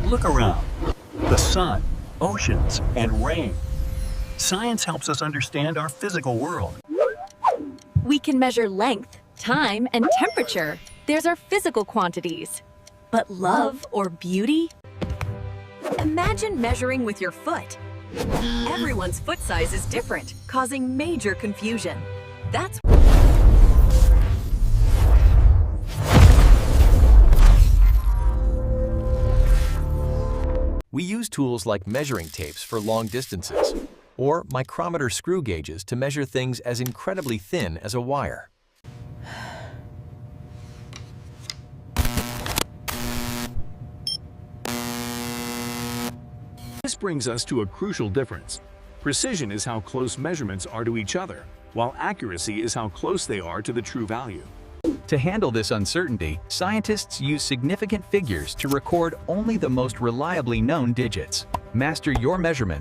Look around. The sun, oceans, and rain. Science helps us understand our physical world. We can measure length, time, and temperature. There's our physical quantities. But love or beauty? Imagine measuring with your foot. Everyone's foot size is different, causing major confusion. That's We use tools like measuring tapes for long distances, or micrometer screw gauges to measure things as incredibly thin as a wire. This brings us to a crucial difference. Precision is how close measurements are to each other, while accuracy is how close they are to the true value. To handle this uncertainty, scientists use significant figures to record only the most reliably known digits. Master your measurement